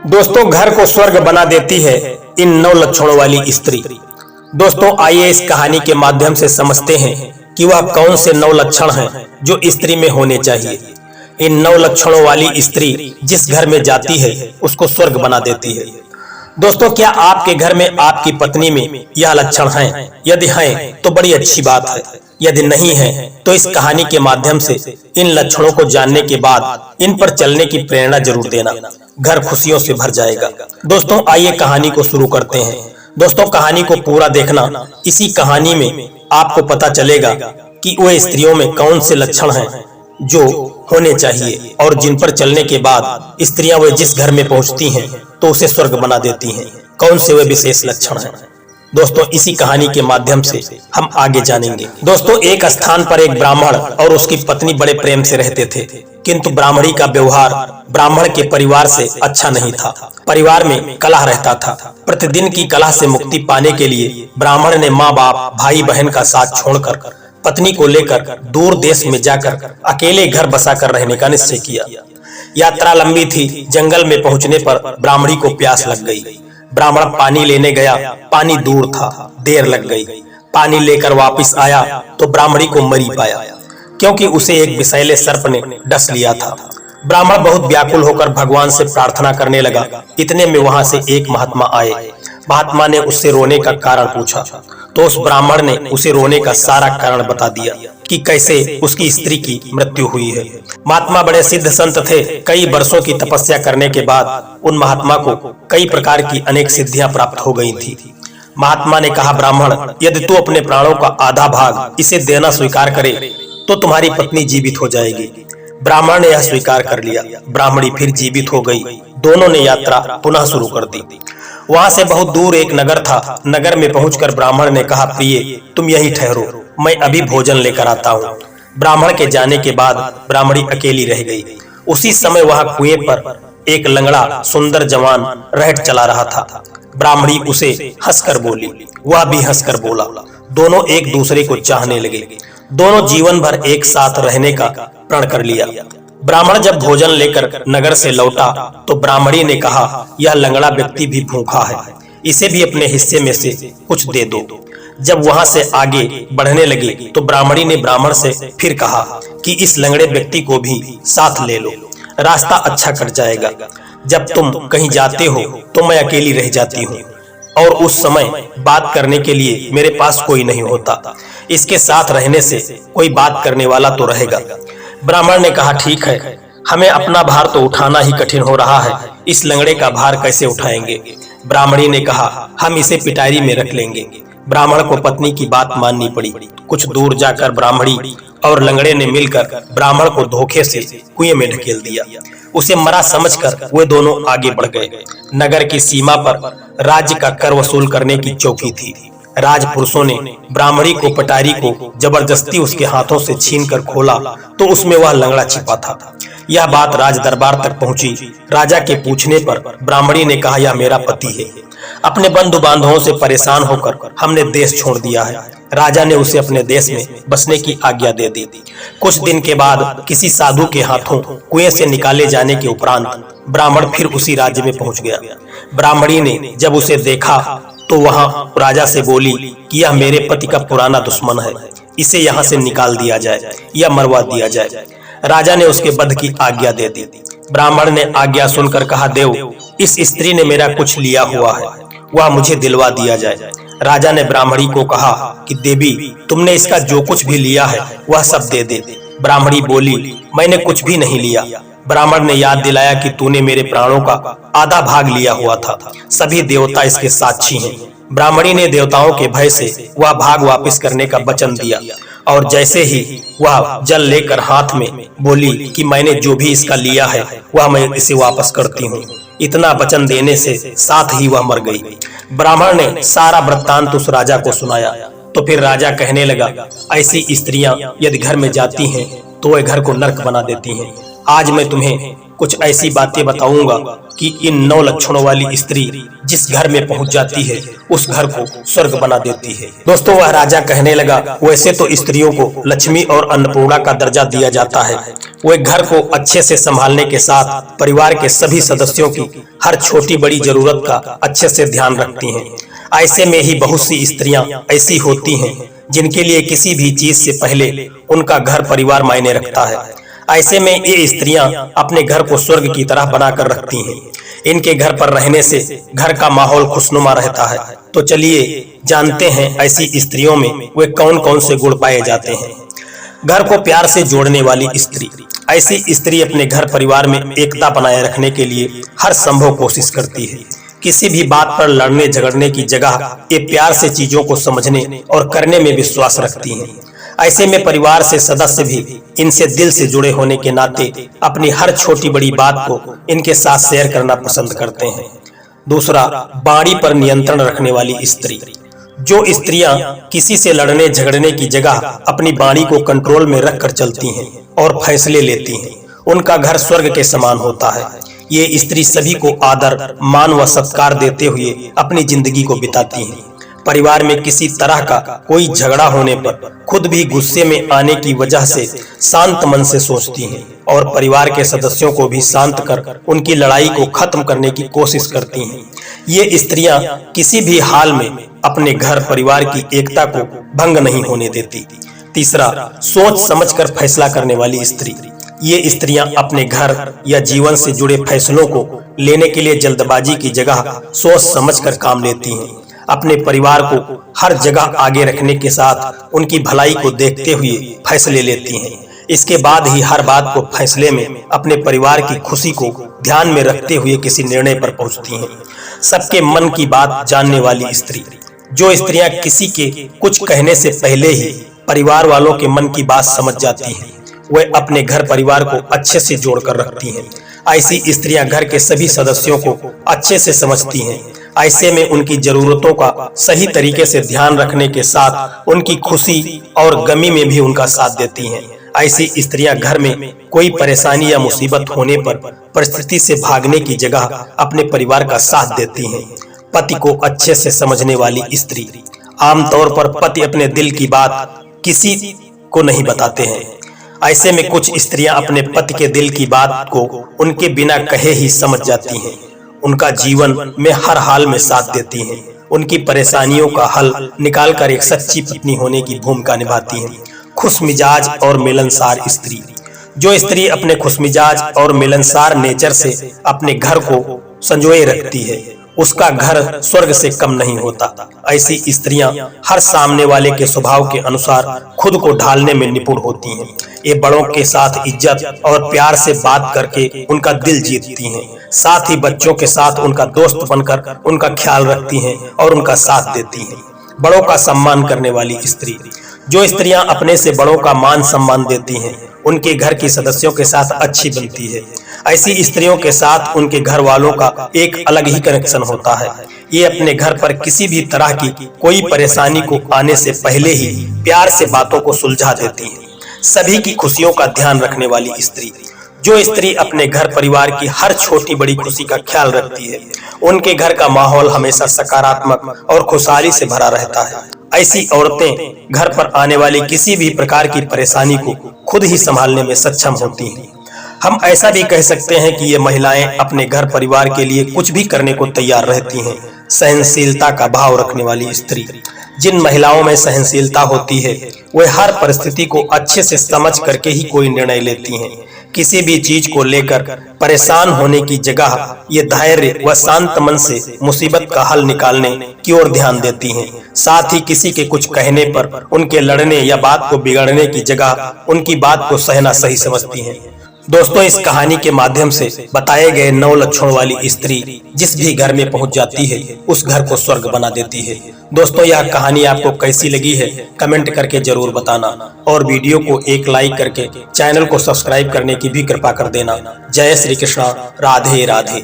दोस्तों, घर को स्वर्ग बना देती है इन 9 लक्षणों वाली स्त्री। दोस्तों, आइए इस कहानी के माध्यम से समझते हैं कि वह कौन से 9 लक्षण हैं जो स्त्री में होने चाहिए। इन 9 लक्षणों वाली स्त्री जिस घर में जाती है उसको स्वर्ग बना देती है। दोस्तों, क्या आपके घर में आपकी पत्नी में यह लक्षण हैं? यदि हैं तो बड़ी अच्छी बात है, यदि नहीं है तो इस कहानी के माध्यम से इन लक्षणों को जानने के बाद इन पर चलने की प्रेरणा जरूर देना। घर खुशियों से भर जाएगा। दोस्तों, आइए कहानी को शुरू करते हैं। दोस्तों, कहानी को पूरा देखना। इसी कहानी में आपको पता चलेगा कि वह स्त्रियों में कौन से लक्षण हैं जो होने चाहिए और जिन पर चलने के बाद स्त्रियां वे जिस घर में पहुंचती हैं तो उसे स्वर्ग बना देती हैं। कौन से वे विशेष लक्षण हैं? दोस्तों, इसी कहानी के माध्यम से हम आगे जानेंगे। दोस्तों, एक स्थान पर एक ब्राह्मण और उसकी पत्नी बड़े प्रेम से रहते थे, किंतु ब्राह्मणी का व्यवहार ब्राह्मण के परिवार से अच्छा नहीं था। परिवार में कलह रहता था। प्रतिदिन की कलह से मुक्ति पाने के लिए ब्राह्मण ने माँ बाप भाई बहन का साथ छोड़कर पत्नी को लेकर दूर देश में जाकर अकेले घर बसाकर रहने का निश्चय किया। यात्रा लंबी थी। जंगल में पहुंचने पर ब्राह्मणी को प्यास लग गई। ब्राह्मण पानी लेने गया। पानी दूर था, देर लग गई। पानी लेकर वापस आया तो ब्राह्मणी को मरी पाया, क्योंकि उसे एक विषैले सर्प ने डस लिया था। ब्राह्मण बहुत व्याकुल होकर भगवान से प्रार्थना करने लगा। इतने में वहां से एक महात्मा आए। महात्मा ने उससे रोने का कारण पूछा तो उस ब्राह्मण ने उसे रोने का सारा कारण बता दिया कि कैसे उसकी स्त्री की मृत्यु हुई है। महात्मा बड़े सिद्ध संत थे। कई वर्षों की तपस्या करने के बाद उन महात्मा को कई प्रकार की अनेक सिद्धियां प्राप्त हो गई थी। महात्मा ने कहा, ब्राह्मण, यदि तू अपने प्राणों का आधा भाग इसे देना स्वीकार करे तो तुम्हारी पत्नी जीवित हो जाएगी। ब्राह्मण ने यह स्वीकार कर लिया। ब्राह्मणी फिर जीवित हो गई। दोनों ने यात्रा पुनः शुरू कर दी। वहां से बहुत दूर एक नगर था। नगर में पहुंचकर ब्राह्मण ने कहा, प्रिय, तुम यहीं ठहरो, मैं अभी भोजन लेकर आता हूँ। ब्राह्मण के जाने के बाद ब्राह्मणी अकेली रह गई। उसी समय वहां कुएं पर एक लंगड़ा सुंदर जवान रहट चला रहा था। ब्राह्मणी उसे हंसकर बोली, वह भी हंसकर बोला। दोनों एक दूसरे को चाहने लगे। दोनों जीवन भर एक साथ रहने का प्रण कर लिया। ब्राह्मण जब भोजन लेकर नगर से लौटा तो ब्राह्मणी ने कहा, यह लंगड़ा व्यक्ति भी भूखा है, इसे भी अपने हिस्से में से कुछ दे दो। जब वहां से आगे बढ़ने लगे तो ब्राह्मणी ने ब्राह्मण से फिर कहा कि इस लंगड़े व्यक्ति को भी साथ ले लो, रास्ता अच्छा कट जाएगा। जब तुम कहीं जाते हो तो मैं अकेली रह जाती हूँ और उस समय बात करने के लिए मेरे पास कोई नहीं होता। इसके साथ रहने से कोई बात करने वाला तो रहेगा। ब्राह्मण ने कहा, ठीक है, हमें अपना भार तो उठाना ही कठिन हो रहा है, इस लंगड़े का भार कैसे उठाएंगे? ब्राह्मणी ने कहा, हम इसे पिटारी में रख लेंगे। ब्राह्मण को पत्नी की बात माननी पड़ी। कुछ दूर जाकर ब्राह्मणी और लंगड़े ने मिलकर ब्राह्मण को धोखे से कुएं में ढकेल दिया। उसे मरा समझकर वे दोनों आगे बढ़ गए। नगर की सीमा पर राज्य का कर वसूल करने की चौकी थी। राजपुरुषों ने ब्राह्मणी को पटारी को जबरदस्ती उसके हाथों से छीनकर खोला तो उसमें वह लंगड़ा छिपा था। यह बात राज दरबार तक पहुंची। राजा के पूछने पर ब्राह्मणी ने कहा, यह मेरा पति है। अपने बंधु बांधवों से परेशान होकर हमने देश छोड़ दिया है। राजा ने उसे अपने देश में बसने की आज्ञा दे दी। कुछ दिन के बाद किसी साधु के हाथों कुएं से निकाले जाने के उपरांत ब्राह्मण फिर उसी राज्य में पहुंच गया। ब्राह्मणी ने जब उसे देखा तो वहां राजा से बोली कि यह मेरे पति का पुराना दुश्मन है, इसे यहाँ से निकाल दिया जाए या मरवा दिया जाए। राजा ने उसके वध की आज्ञा दे दी। ब्राह्मण ने आज्ञा सुनकर कहा, देव, इस स्त्री ने मेरा कुछ लिया हुआ है, वह मुझे दिलवा दिया जाए। राजा ने ब्राह्मणी को कहा कि देवी, तुमने इसका जो कुछ भी लिया है वह सब दे दे। ब्राह्मणी बोली, मैंने कुछ भी नहीं लिया। ब्राह्मण ने याद दिलाया कि तूने मेरे प्राणों का आधा भाग लिया हुआ था। सभी देवता इसके साक्षी हैं। ब्राह्मणी ने देवताओं के भय से वह भाग वापस करने का वचन दिया और जैसे ही वह जल लेकर हाथ में बोली कि मैंने जो भी इसका लिया है वह मैं इसे वापस करती हूँ। इतना वचन देने से साथ ही वह मर गई। ब्राह्मण ने सारा वृत्तांत उस राजा को सुनाया तो फिर राजा कहने लगा, ऐसी स्त्रियां यदि घर में जाती हैं तो वह घर को नर्क बना देती हैं। आज मैं तुम्हें कुछ ऐसी बातें बताऊंगा कि इन 9 लक्षणों वाली स्त्री जिस घर में पहुंच जाती है उस घर को स्वर्ग बना देती है। दोस्तों, वह राजा कहने लगा, वैसे तो स्त्रियों को लक्ष्मी और अन्नपूर्णा का दर्जा दिया जाता है। वे घर को अच्छे से संभालने के साथ परिवार के सभी सदस्यों की हर छोटी बड़ी जरूरत का अच्छे से ध्यान रखती हैं। ऐसे में ही बहुत सी स्त्रियां ऐसी होती हैं जिनके लिए किसी भी चीज से पहले उनका घर परिवार मायने रखता है। ऐसे में ये स्त्रियां अपने घर को स्वर्ग की तरह बनाकर रखती हैं। इनके घर पर रहने से घर का माहौल खुशनुमा रहता है। तो चलिए जानते हैं ऐसी स्त्रियों में वे कौन कौन से गुण पाए जाते हैं। घर को प्यार से जोड़ने वाली स्त्री। ऐसी स्त्री अपने घर परिवार में एकता बनाए रखने के लिए हर संभव कोशिश करती है। किसी भी बात पर लड़ने झगड़ने की जगह ये प्यार से चीजों को समझने और करने में विश्वास रखती हैं। ऐसे में परिवार से सदस्य भी इनसे दिल से जुड़े होने के नाते अपनी हर छोटी बड़ी बात को इनके साथ शेयर करना पसंद करते हैं। दूसरा, वाणी पर नियंत्रण रखने वाली स्त्री। जो स्त्रियां किसी से लड़ने झगड़ने की जगह अपनी वाणी को कंट्रोल में रखकर चलती हैं और फैसले लेती हैं, उनका घर स्वर्ग के समान होता है। ये स्त्री सभी को आदर, मान व सत्कार देते हुए अपनी जिंदगी को बिताती हैं। परिवार में किसी तरह का कोई झगड़ा होने पर खुद भी गुस्से में आने की वजह से शांत मन से सोचती हैं और परिवार के सदस्यों को भी शांत कर उनकी लड़ाई को खत्म करने की कोशिश करती हैं। ये स्त्रियां किसी भी हाल में अपने घर परिवार की एकता को भंग नहीं होने देती। तीसरा, सोच समझकर फैसला करने वाली स्त्री। ये स्त्रियां अपने घर या जीवन से जुड़े फैसलों को लेने के लिए जल्दबाजी की जगह सोच समझकर काम लेती हैं। अपने परिवार को हर जगह आगे रखने के साथ उनकी भलाई को देखते हुए फैसले लेती हैं। इसके बाद ही हर बात को फैसले में अपने परिवार की खुशी को ध्यान में रखते हुए किसी निर्णय पर पहुंचती हैं। सबके मन की बात जानने वाली स्त्री। जो स्त्रियां किसी के कुछ कहने से पहले ही परिवार वालों के मन की बात समझ जाती हैं, वे अपने घर परिवार को अच्छे से जोड़कर रखती हैं। ऐसी स्त्रियां घर के सभी सदस्यों को अच्छे से समझती हैं। ऐसे में उनकी जरूरतों का सही तरीके से ध्यान रखने के साथ उनकी खुशी और गमी में भी उनका साथ देती हैं। ऐसी स्त्रियां घर में कोई परेशानी या मुसीबत होने पर परिस्थिति से भागने की जगह अपने परिवार का साथ देती हैं। पति को अच्छे से समझने वाली स्त्री। आमतौर पर पति अपने दिल की बात किसी को नहीं बताते हैं। ऐसे में कुछ स्त्रियां अपने पति के दिल की बात को उनके बिना कहे ही समझ जाती हैं। उनका जीवन में हर हाल में साथ देती हैं। उनकी परेशानियों का हल निकालकर एक सच्ची पत्नी होने की भूमिका निभाती हैं। खुशमिजाज और मिलनसार स्त्री। जो स्त्री अपने खुशमिजाज और मिलनसार नेचर से अपने घर को संजोए रखती है, उसका घर स्वर्ग से कम नहीं होता। ऐसी स्त्रियां हर सामने वाले के स्वभाव के अनुसार खुद को ढालने में निपुण होती हैं। ये बड़ों के साथ इज्जत और प्यार से बात करके उनका दिल जीतती हैं। साथ ही बच्चों के साथ उनका दोस्त बनकर उनका ख्याल रखती हैं और उनका साथ देती हैं। बड़ों का सम्मान करने वाली स्त्री। जो स्त्रियां अपने से बड़ों का मान सम्मान देती हैं, उनके घर के सदस्यों के साथ अच्छी बनती है। ऐसी स्त्रियों के साथ उनके घर वालों का एक अलग ही कनेक्शन होता है। ये अपने घर पर किसी भी तरह की कोई परेशानी को आने से पहले ही प्यार से बातों को सुलझा देती है। सभी की खुशियों का ध्यान रखने वाली स्त्री। जो स्त्री अपने घर परिवार की हर छोटी बड़ी खुशी का ख्याल रखती है, उनके घर का माहौल हमेशा सकारात्मक और खुशहाली से भरा रहता है। ऐसी औरतें घर पर आने वाली किसी भी प्रकार की परेशानी को खुद ही संभालने में सक्षम होती हैं। हम ऐसा भी कह सकते हैं कि ये महिलाएं अपने घर परिवार के लिए कुछ भी करने को तैयार रहती हैं। सहनशीलता का भाव रखने वाली स्त्री। जिन महिलाओं में सहनशीलता होती है, वे हर परिस्थिति को अच्छे से समझ करके ही कोई निर्णय लेती हैं। किसी भी चीज को लेकर परेशान होने की जगह ये धैर्य व शांत मन से मुसीबत का हल निकालने की ओर ध्यान देती हैं। साथ ही किसी के कुछ कहने पर उनके लड़ने या बात को बिगाड़ने की जगह उनकी बात को सहना सही समझती हैं। दोस्तों, इस कहानी के माध्यम से बताए गए 9 लक्षणों वाली स्त्री जिस भी घर में पहुंच जाती है, उस घर को स्वर्ग बना देती है। दोस्तों, यह कहानी आपको कैसी लगी है कमेंट करके जरूर बताना और वीडियो को एक लाइक करके चैनल को सब्सक्राइब करने की भी कृपा कर देना। जय श्री कृष्णा। राधे राधे।